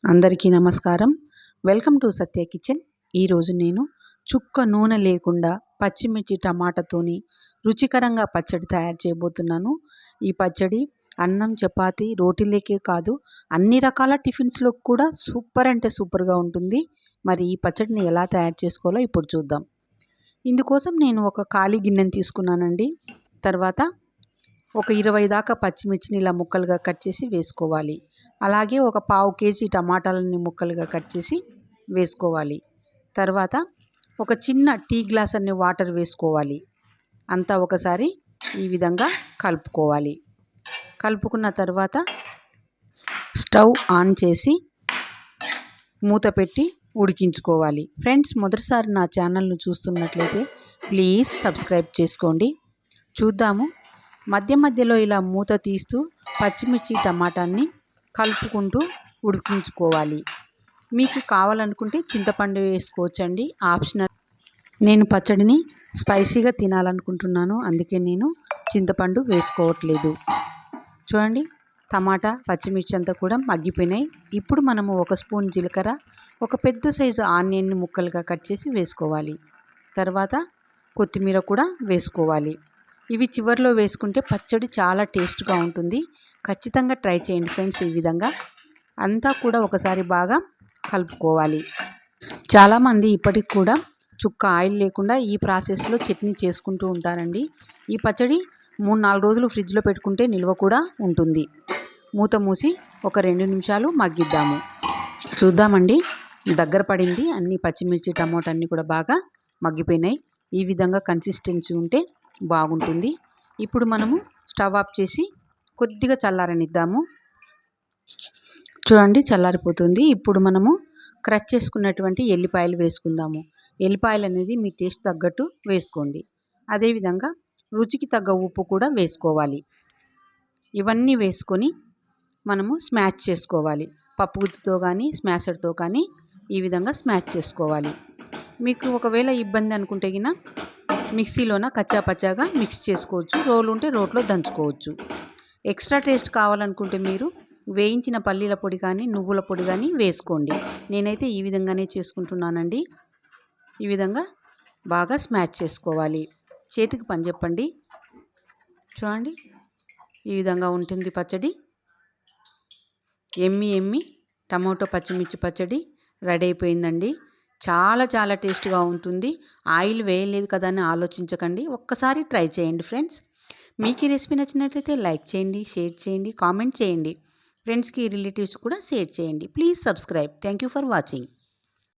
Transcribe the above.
అందరికీ నమస్కారం. Welcome to Satya kitchen. ఈరోజు నేను చుక్క నూనె లేకుండా పచ్చిమిర్చి టమాటాతోని రుచికరంగా పచ్చడి తయారు చేయబోతున్నాను. ఈ పచ్చడి అన్నం, చపాతీ, రోటీలకే కాదు అన్ని రకాల టిఫిన్స్లో కూడా సూపర్ అంటే సూపర్గా ఉంటుంది. మరి ఈ పచ్చడిని ఎలా తయారు చేసుకోవాలో ఇప్పుడు చూద్దాం. ఇందుకోసం నేను ఒక ఖాళీ గిన్నెని తీసుకున్నానండి. తర్వాత ఒక 20 దాకా పచ్చిమిర్చిని ఇలా ముక్కలుగా కట్ చేసి వేసుకోవాలి. అలాగే ఒక పావు కేజీ టమాటాలని ముక్కలుగా కట్ చేసి వేసుకోవాలి. తర్వాత ఒక చిన్న టీ గ్లాస్ అన్ని వాటర్ వేసుకోవాలి. అంతా ఒకసారి ఈ విధంగా కలుపుకోవాలి. కలుపుకున్న తర్వాత స్టవ్ ఆన్ చేసి మూత పెట్టి ఉడికించుకోవాలి. ఫ్రెండ్స్, మొదటిసారి నా ఛానల్ను చూస్తున్నట్లయితే ప్లీజ్ సబ్స్క్రైబ్ చేసుకోండి. చూద్దాము. మధ్య మధ్యలో ఇలా మూత తీస్తూ పచ్చిమిర్చి టమాటాన్ని కలుపుకుంటూ ఉడికించుకోవాలి. మీకు కావాలనుకుంటే చింతపండు వేసుకోవచ్చండి, ఆప్షనల్. నేను పచ్చడిని స్పైసీగా తినాలనుకుంటున్నాను, అందుకే నేను చింతపండు వేసుకోవట్లేదు. చూడండి, టమాటా పచ్చిమిర్చి అంతా కూడా మగ్గిపోయినాయి. ఇప్పుడు మనము ఒక స్పూన్ జీలకర్ర, ఒక పెద్ద సైజు ఆనియన్ని ముక్కలుగా కట్ చేసి వేసుకోవాలి. తర్వాత కొత్తిమీర కూడా వేసుకోవాలి. ఇవి చివరిలో వేసుకుంటే పచ్చడి చాలా టేస్ట్గా ఉంటుంది. ఖచ్చితంగా ట్రై చేయండి ఫ్రెండ్స్. ఈ విధంగా అంతా కూడా ఒకసారి బాగా కలుపుకోవాలి. చాలామంది ఇప్పటికి కూడా చుక్క ఆయిల్ లేకుండా ఈ ప్రాసెస్లో చట్నీ చేసుకుంటూ ఉంటారండి. ఈ పచ్చడి 3-4 రోజులు ఫ్రిడ్జ్లో పెట్టుకుంటే నిల్వ కూడా ఉంటుంది. మూత మూసి ఒక 2 నిమిషాలు మగ్గిద్దాము. చూద్దామండి, దగ్గర పడింది. అన్ని పచ్చిమిర్చి టమోటా అన్నీ కూడా బాగా మగ్గిపోయినాయి. ఈ విధంగా కన్సిస్టెన్సీ ఉంటే బాగుంటుంది. ఇప్పుడు మనము స్టవ్ ఆఫ్ చేసి కొద్దిగా చల్లారనిద్దాము. చూడండి, చల్లారిపోతుంది. ఇప్పుడు మనము క్రష్ చేసుకున్నటువంటి ఎల్లిపాయలు వేసుకుందాము. ఎల్లిపాయలు అనేది మీ టేస్ట్ తగ్గట్టు వేసుకోండి. అదేవిధంగా రుచికి తగ్గ ఉప్పు కూడా వేసుకోవాలి. ఇవన్నీ వేసుకొని మనము స్మాష్ చేసుకోవాలి. పప్పు గుత్తితో కానీ స్మాషర్తో కానీ ఈ విధంగా స్మాష్ చేసుకోవాలి. మీకు ఒకవేళ ఇబ్బంది అనుకుంటే గిన మిక్సీలోన కచ్చా పచ్చాగా మిక్స్ చేసుకోవచ్చు. రోలు ఉంటే రోట్లో దంచుకోవచ్చు. ఎక్స్ట్రా టేస్ట్ కావాలనుకుంటే మీరు వేయించిన పల్లీల పొడి కానీ నువ్వుల పొడి కానీ వేసుకోండి. నేనైతే ఈ విధంగానే చేసుకుంటున్నానండి. ఈ విధంగా బాగా స్మాష్ చేసుకోవాలి. చేతికి పని చెప్పండి. చూడండి, ఈ విధంగా ఉంటుంది పచ్చడి. ఎమ్మి టమాటో పచ్చిమిర్చి పచ్చడి రెడీ అయిపోయిందండి. చాలా చాలా టేస్ట్గా ఉంటుంది. ఆయిల్ వేయలేదు కదా అని ఆలోచించకండి, ఒక్కసారి ట్రై చేయండి ఫ్రెండ్స్. మీకు ఈ రెసిపీ నచ్చినట్లయితే లైక్ చేయండి, షేర్ చేయండి, కామెంట్ చేయండి. ఫ్రెండ్స్కి రిలేటివ్స్ కూడా షేర్ చేయండి. Please subscribe. Thank you for watching.